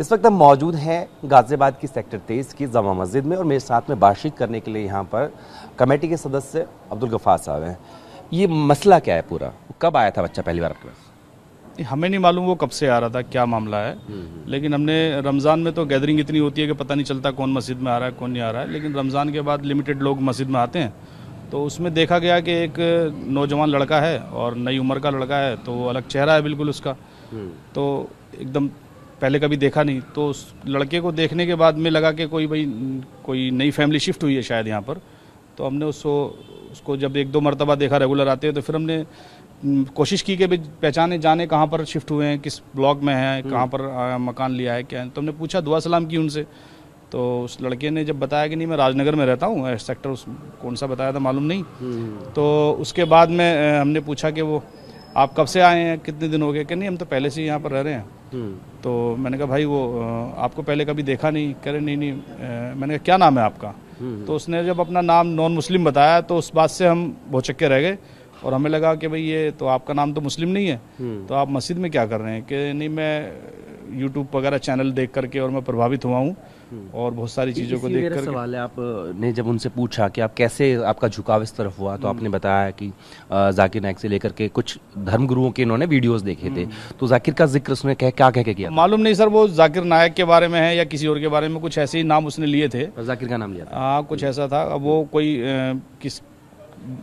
इस वक्त हम मौजूद हैं गाजियाबाद की सेक्टर 23 की जामा मस्जिद में और मेरे साथ में बातचीत करने के लिए यहाँ पर कमेटी के सदस्य अब्दुल गफ्फार साहब हैं। ये मसला क्या है पूरा, कब आया था बच्चा पहली बार आपके पास? हमें नहीं मालूम वो कब से आ रहा था, क्या मामला है। लेकिन हमने रमज़ान में तो गैदरिंग इतनी होती है कि पता नहीं चलता कौन मस्जिद में आ रहा है कौन नहीं आ रहा है, लेकिन रमज़ान के बाद लिमिटेड लोग मस्जिद में आते हैं। तो उसमें देखा गया कि एक नौजवान लड़का है और नई उम्र का लड़का है, तो वो अलग चेहरा है बिल्कुल उसका, तो एकदम पहले कभी देखा नहीं। तो उस लड़के को देखने के बाद में लगा कि कोई नई फैमिली शिफ्ट हुई है शायद यहाँ पर। तो हमने उसको जब एक दो मरतबा देखा रेगुलर आते हैं, तो फिर हमने कोशिश की कि पहचाने जाने कहाँ पर शिफ्ट हुए हैं, किस ब्लॉक में हैं, कहाँ पर मकान लिया है, क्या है। तो हमने पूछा, दुआ सलाम की उनसे। तो उस लड़के ने जब बताया कि नहीं मैं राजनगर में रहता हूँ, सेक्टर कौन सा बताया था मालूम नहीं। तो उसके बाद में हमने पूछा कि वो आप कब से आए हैं, कितने दिन हो गए? कि नहीं हम तो पहले से ही यहाँ पर रह रहे हैं। तो मैंने कहा भाई वो आपको पहले कभी देखा नहीं? कह रहे नहीं। मैंने कहा क्या नाम है आपका? तो उसने जब अपना नाम नॉन मुस्लिम बताया तो उस बात से हम भौचक्के रह गए और हमें लगा कि भाई ये तो आपका नाम तो मुस्लिम नहीं है, तो आप मस्जिद में क्या कर रहे हैं? कि नहीं मैं यूट्यूब वगैरह चैनल देख करके और मैं प्रभावित हुआ हूँ और बहुत सारी चीज़ों को देख कर। सवाल है, आपने जब उनसे पूछा कि आप कैसे आपका झुकाव इस तरफ हुआ, तो आपने बताया कि जाकिर नाइक से लेकर के कुछ धर्म गुरुओं के इन्होंने वीडियोस देखे थे। तो जाकिर का जिक्र उसने क्या कह के किया? मालूम नहीं सर, वो जाकिर नायक के बारे में है या किसी और के बारे में, कुछ ऐसे ही नाम उसने लिए थे। जाकिर का नाम लिया था? हाँ कुछ ऐसा था। अब वो कोई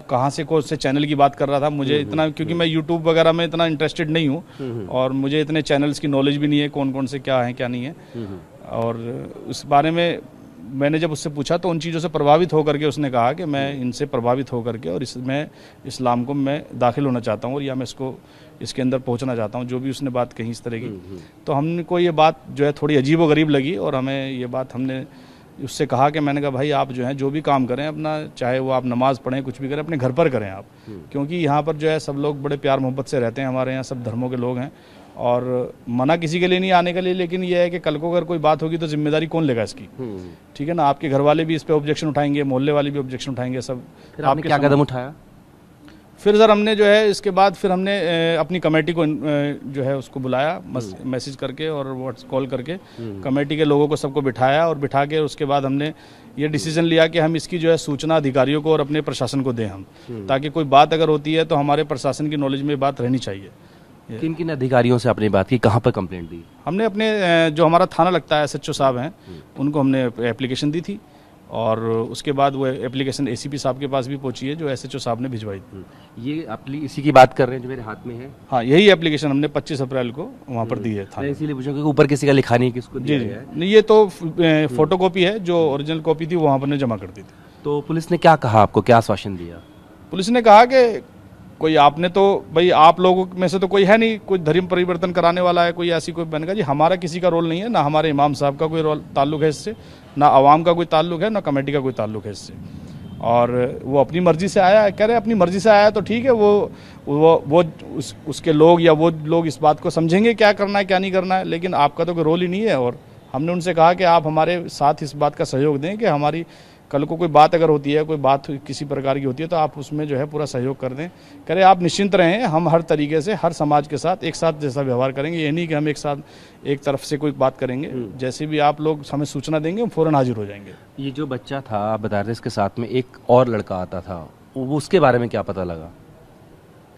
कहाँ से कौन से चैनल की बात कर रहा था, मुझे इतना, क्योंकि मैं यूट्यूब वगैरह में इतना इंटरेस्टेड नहीं हूँ और मुझे इतने चैनल्स की नॉलेज भी नहीं है कौन कौन से क्या है क्या नहीं है। और उस बारे में मैंने जब उससे पूछा तो उन चीज़ों से प्रभावित होकर के उसने कहा कि मैं इनसे प्रभावित होकर के और इसमें इस्लाम को मैं दाखिल होना चाहता हूँ और या मैं इसके अंदर पहुँचना चाहता हूँ, जो भी उसने बात कही इस तरह की। तो हमको ये बात जो है थोड़ी अजीब व गरीब लगी और हमें ये बात हमने उससे कहा कि मैंने कहा भाई आप जो है जो भी काम करें अपना, चाहे वो आप नमाज पढ़ें कुछ भी करें, अपने घर पर करें आप, क्योंकि यहाँ पर जो है सब लोग बड़े प्यार मोहब्बत से रहते हैं, हमारे यहाँ सब धर्मों के लोग हैं और मना किसी के लिए नहीं आने के लिए। लेकिन ये है कि कल को अगर कोई बात होगी तो जिम्मेदारी कौन लेगा इसकी? ठीक है ना, आपके घर वाले भी इस पे ऑब्जेक्शन उठाएंगे, मोहल्ले वाले भी ऑब्जेक्शन उठाएंगे, सब। आपने क्या कदम उठाया फिर सर हमने जो है इसके बाद फिर हमने अपनी कमेटी को जो है उसको बुलाया मैसेज करके और व्हाट्स कॉल करके कमेटी के लोगों को सबको बिठाया और बिठा के उसके बाद हमने ये डिसीजन लिया कि हम इसकी जो है सूचना अधिकारियों को और अपने प्रशासन को दें हम, ताकि कोई बात अगर होती है तो हमारे प्रशासन की नॉलेज में बात रहनी चाहिए। किन किन अधिकारियों से आपने बात की, कहाँ पर कंप्लेंट दी? हमने अपने जो हमारा थाना लगता है SHO साहब हैं उनको हमने एप्लीकेशन दी थी और उसके बाद वो एप्लीकेशन ACP साहब के पास भी पहुंची है जो SHO साहब ने भिजवाई थी। ये आप इसी की बात कर रहे हैं जो मेरे हाथ में है? हाँ यही एप्लीकेशन हमने 25 अप्रैल को वहाँ पर दी है थाना। इसीलिए पूछा कि ऊपर किसी का लिखा नहीं किसको जी जी नहीं, ये तो फोटो कॉपी है, जो ओरिजिनल कॉपी थी वो वहाँ पर ने जमा कर दी थी। तो पुलिस ने क्या कहा आपको, क्या आश्वासन दिया? पुलिस ने कहा कि कोई आपने तो भाई आप लोगों में से तो कोई है नहीं कोई धर्म परिवर्तन कराने वाला है, कोई ऐसी कोई बनेगा जी, हमारा किसी का रोल नहीं है, ना हमारे इमाम साहब का कोई रोल ताल्लुक है इससे, ना आवाम का कोई ताल्लुक है, ना कमेटी का कोई ताल्लुक है इससे। और वो अपनी मर्जी से आया है, कह रहे अपनी मर्जी से आया है तो ठीक है, वो उसके लोग या वो लोग इस बात को समझेंगे क्या करना है क्या नहीं करना है, लेकिन आपका तो कोई रोल ही नहीं है। और हमने उनसे कहा कि आप हमारे साथ इस बात का सहयोग दें कि हमारी कल को कोई बात अगर होती है, कोई बात किसी प्रकार की होती है तो आप उसमें जो है पूरा सहयोग कर दें। करें आप निश्चिंत रहें, हम हर तरीके से हर समाज के साथ एक साथ जैसा व्यवहार करेंगे, ये नहीं कि हम एक साथ एक तरफ से कोई बात करेंगे, जैसे भी आप लोग हमें सूचना देंगे हम फ़ौरन हाजिर हो जाएंगे। ये जो बच्चा था आप बता रहे थे इसके साथ में एक और लड़का आता था, वो उसके बारे में क्या पता लगा?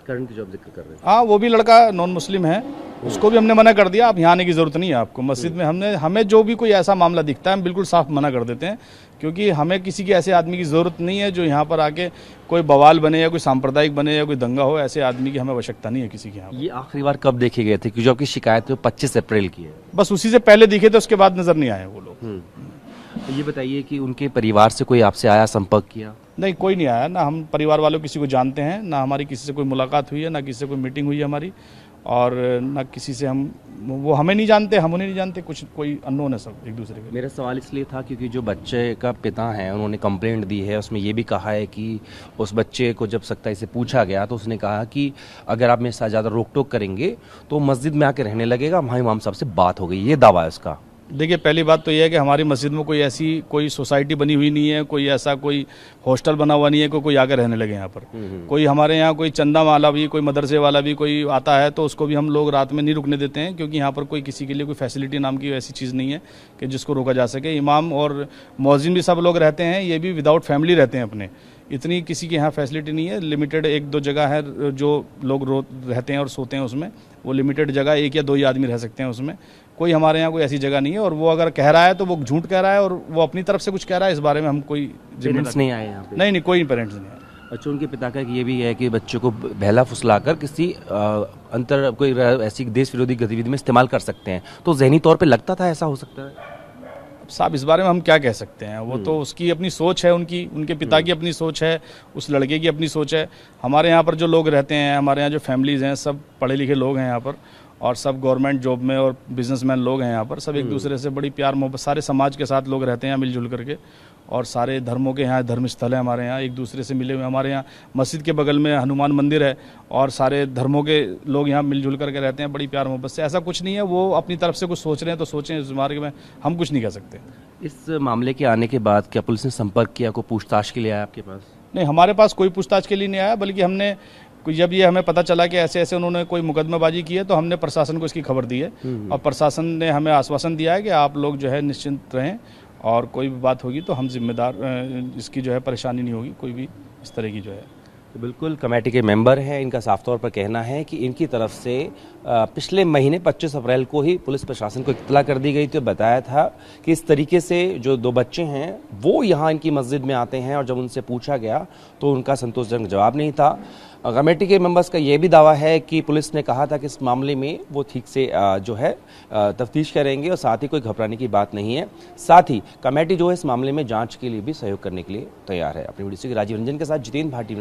करंट की जो जिक्र कर रहे हैं, हाँ वो भी लड़का नॉन मुस्लिम है, उसको भी हमने मना कर दिया, आप यहाँ आने की ज़रूरत नहीं है आपको मस्जिद में। हमें जो भी कोई ऐसा मामला दिखता है हम बिल्कुल साफ मना कर देते हैं, क्योंकि हमें किसी के ऐसे आदमी की ज़रूरत नहीं है जो यहाँ पर आके कोई बवाल बने या कोई सांप्रदायिक बने या कोई दंगा हो, ऐसे आदमी की हमें आवश्यकता नहीं है किसी के यहाँ। ये आखिरी बार कब देखे गए थे? क्योंकि जो आपकी शिकायत है 25 अप्रैल की है। बस उसी से पहले दिखे थे, उसके बाद नज़र नहीं आए वो लोग। ये बताइए कि उनके परिवार से कोई आपसे आया, संपर्क किया? नहीं कोई नहीं आया, ना हम परिवार वालों किसी को जानते हैं, ना हमारी किसी से कोई मुलाकात हुई है, ना किसी से कोई मीटिंग हुई है हमारी, और ना किसी से वो हमें नहीं जानते, हम उन्हें नहीं जानते, कुछ कोई अननोन है सब एक दूसरे के। मेरा सवाल इसलिए था क्योंकि जो बच्चे का पिता है उन्होंने कंप्लेंट दी है, उसमें ये भी कहा है कि उस बच्चे को जब सख्ताई से पूछा गया तो उसने कहा कि अगर आप मेरे साथ ज़्यादा रोक टोक करेंगे तो मस्जिद में आके रहने लगेगा, वहाँ इमाम साहब से बात हो गई, ये दावा है उसका। देखिए, पहली बात तो यह है कि हमारी मस्जिद में कोई सोसाइटी बनी हुई नहीं है, कोई ऐसा कोई हॉस्टल बना हुआ नहीं है कोई आकर रहने लगे यहाँ पर। कोई हमारे यहाँ कोई चंदा वाला भी, कोई मदरसे वाला भी कोई आता है तो उसको भी हम लोग रात में नहीं रुकने देते हैं, क्योंकि यहाँ पर कोई किसी के लिए कोई फैसिलिटी नाम की ऐसी चीज़ नहीं है कि जिसको रोका जा सके। इमाम और मौज़िन भी सब लोग रहते हैं, ये भी विदाउट फैमिली रहते हैं अपने। इतनी किसी के यहाँ फैसिलिटी नहीं है, लिमिटेड 1-2 जगह है जो लोग रहते हैं और सोते हैं उसमें, वो लिमिटेड जगह 1 या 2 ही आदमी रह सकते हैं उसमें। कोई हमारे यहाँ कोई ऐसी जगह नहीं है, और वो अगर कह रहा है तो वो झूठ कह रहा है और वो अपनी तरफ से कुछ कह रहा है, इस बारे में हम कोई पेरेंट्स नहीं आए यहाँ पे? नहीं, कोई पेरेंट्स नहीं आए। अच्छा, उनके पिता का ये भी है कि बच्चों को बहला फुसलाकर किसी कोई ऐसी देश विरोधी गतिविधि में इस्तेमाल कर सकते हैं, तो जहनी तौर पे लगता था ऐसा हो सकता है? साहब, इस बारे में हम क्या कह सकते हैं, वो तो उसकी अपनी सोच है, उनके पिता की अपनी सोच है, उस लड़के की अपनी सोच है। हमारे यहाँ पर जो लोग रहते हैं, हमारे यहाँ जो फैमिलीज़ हैं, सब पढ़े लिखे लोग हैं यहाँ पर, और सब गवर्नमेंट जॉब में और बिजनेसमैन लोग हैं यहाँ पर। सब एक दूसरे से बड़ी प्यार मोहब्बत, सारे समाज के साथ लोग रहते हैं मिलजुल करके, और सारे धर्मों के यहाँ धर्म स्थल है हमारे यहाँ, एक दूसरे से मिले हुए। हमारे यहाँ मस्जिद के बगल में हनुमान मंदिर है, और सारे धर्मों के लोग यहाँ मिलजुल करके रहते हैं बड़ी प्यार मोहब्बत से। ऐसा कुछ नहीं है, वो अपनी तरफ से कुछ सोच रहे हैं तो सोचें, इस बारे में हम कुछ नहीं कह सकते। इस मामले के आने के बाद क्या पुलिस ने संपर्क किया, कोई पूछताछ के लिए आया आपके पास? नहीं, हमारे पास कोई पूछताछ के लिए नहीं आया, बल्कि हमने जब ये हमें पता चला कि ऐसे ऐसे उन्होंने कोई मुकदमेबाजी की है तो हमने प्रशासन को इसकी खबर दी है, और प्रशासन ने हमें आश्वासन दिया है कि आप लोग जो है निश्चिंत रहें, और कोई भी बात होगी तो हम जिम्मेदार, इसकी जो है परेशानी नहीं होगी कोई भी इस तरह की जो है। तो बिल्कुल कमेटी के मेंबर हैं, इनका साफ तौर पर कहना है कि इनकी तरफ से पिछले महीने 25 अप्रैल को ही पुलिस प्रशासन को इत्तला कर दी गई, तो बताया था कि इस तरीके से जो 2 बच्चे हैं वो यहाँ इनकी मस्जिद में आते हैं, और जब उनसे पूछा गया तो उनका संतोषजनक जवाब नहीं था। कमेटी के मेंबर्स का ये भी दावा है कि पुलिस ने कहा था कि इस मामले में वो ठीक से जो है तफ्तीश करेंगे, और साथ ही कोई घबराने की बात नहीं है। साथ ही कमेटी जो है इस मामले में जांच के लिए भी सहयोग करने के लिए तैयार है। अपनी वीडियो से राजीव रंजन के साथ जितेंद्र भाटी।